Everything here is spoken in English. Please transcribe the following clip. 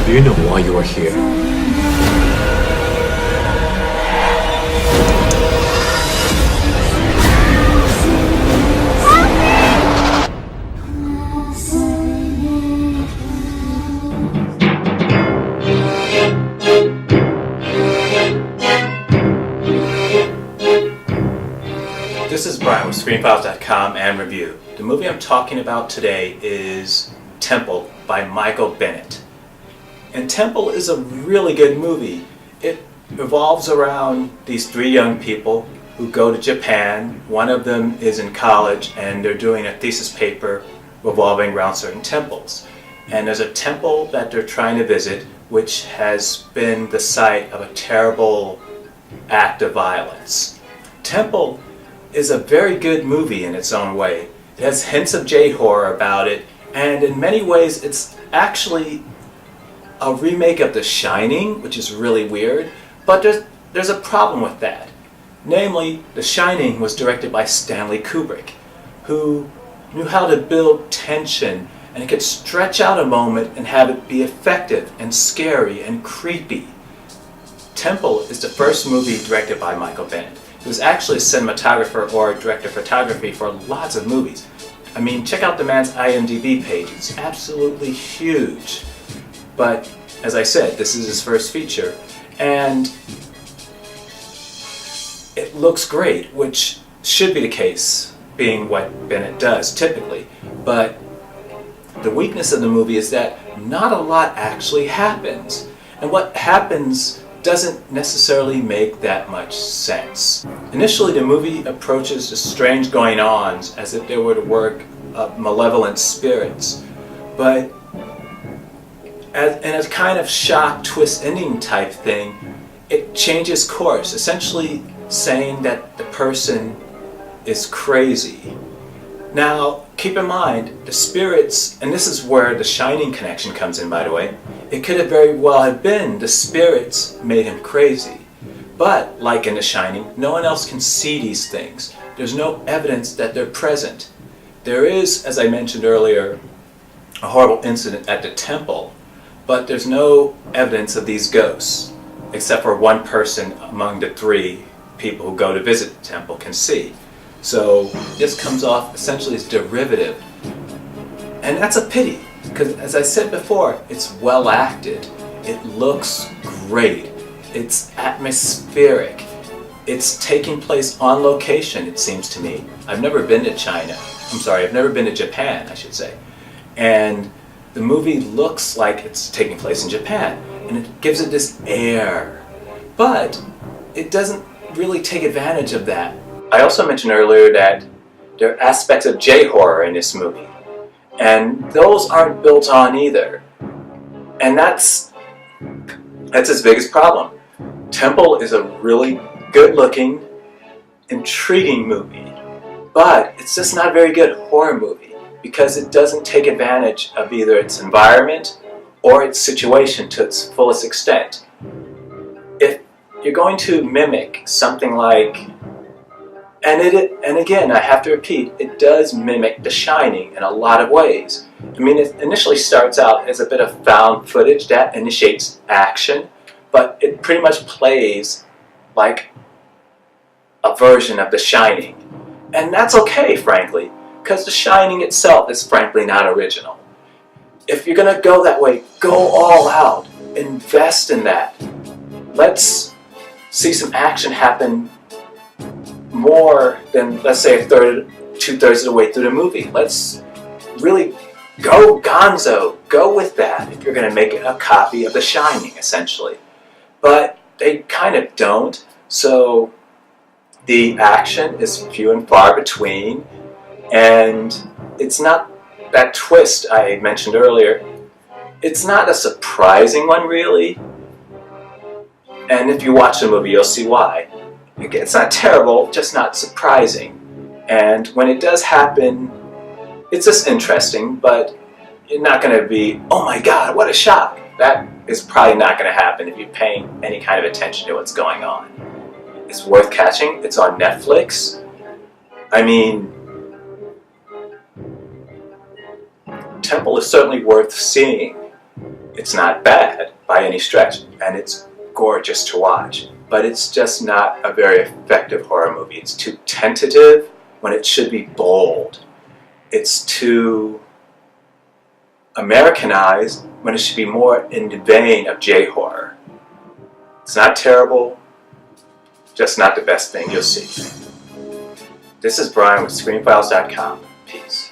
Do you know why you are here? This is Brian with ScreenFiles.com and Review. The movie I'm talking about today is Temple by Michael Bennett. And Temple is a really good movie. It revolves around these three young people who go to Japan. One of them is in college and they're doing a thesis paper revolving around certain temples. And there's a temple that they're trying to visit which has been the site of a terrible act of violence. Temple is a very good movie in its own way. It has hints of J-horror about it, and in many ways it's actually a remake of The Shining, which is really weird, but there's a problem with that. Namely, The Shining was directed by Stanley Kubrick, who knew how to build tension, and it could stretch out a moment and have it be effective and scary and creepy. Temple is the first movie directed by Michael Bennett. He was actually a cinematographer or a director of photography for lots of movies. I mean, check out the man's IMDb page. It's absolutely huge. But, as I said, this is his first feature. And it looks great, which should be the case, being what Bennett does typically. But the weakness of the movie is that not a lot actually happens. And what happens doesn't necessarily make that much sense. Initially, the movie approaches the strange going-ons as if they were the work of malevolent spirits, but in a kind of shock twist ending type thing, it changes course, essentially saying that the person is crazy. Now, keep in mind, the spirits, and this is where the Shining connection comes in, by the way, it could have very well have been the spirits made him crazy. But, like in The Shining, no one else can see these things. There's no evidence that they're present. There is, as I mentioned earlier, a horrible incident at the temple, but there's no evidence of these ghosts, except for one person among the three people who go to visit the temple can see. So this comes off essentially as derivative. And that's a pity, because as I said before, it's well acted. It looks great. It's atmospheric. It's taking place on location, it seems to me. I've never been to China. I've never been to Japan, I should say. And the movie looks like it's taking place in Japan, and it gives it this air. But it doesn't really take advantage of that. I also mentioned earlier that there are aspects of J-horror in this movie, and those aren't built on either. And that's its biggest problem. Temple is a really good-looking, intriguing movie, but it's just not a very good horror movie because it doesn't take advantage of either its environment or its situation to its fullest extent. If you're going to mimic something like, and again, I have to repeat, it does mimic The Shining in a lot of ways. I mean, it initially starts out as a bit of found footage that initiates action, but it pretty much plays like a version of The Shining. And that's okay, frankly, because The Shining itself is frankly not original. If you're going to go that way, go all out. Invest in that. Let's see some action happen more than, let's say, two-thirds of the way through the movie. Let's really go gonzo. Go with that if you're going to make it a copy of The Shining, essentially. But they kind of don't, so the action is few and far between, and it's not that twist I mentioned earlier. It's not a surprising one, really, and if you watch the movie, you'll see why. It's not terrible, just not surprising. And when it does happen, it's just interesting, but you're not going to be, oh my god, what a shock. That is probably not going to happen if you're paying any kind of attention to what's going on. It's worth catching. It's on Netflix. I mean, Temple is certainly worth seeing. It's not bad by any stretch, and it's gorgeous to watch, but it's just not a very effective horror movie. It's too tentative when it should be bold. It's too Americanized when it should be more in the vein of J-horror. It's not terrible, just not the best thing you'll see. This is Brian with ScreenFiles.com. Peace.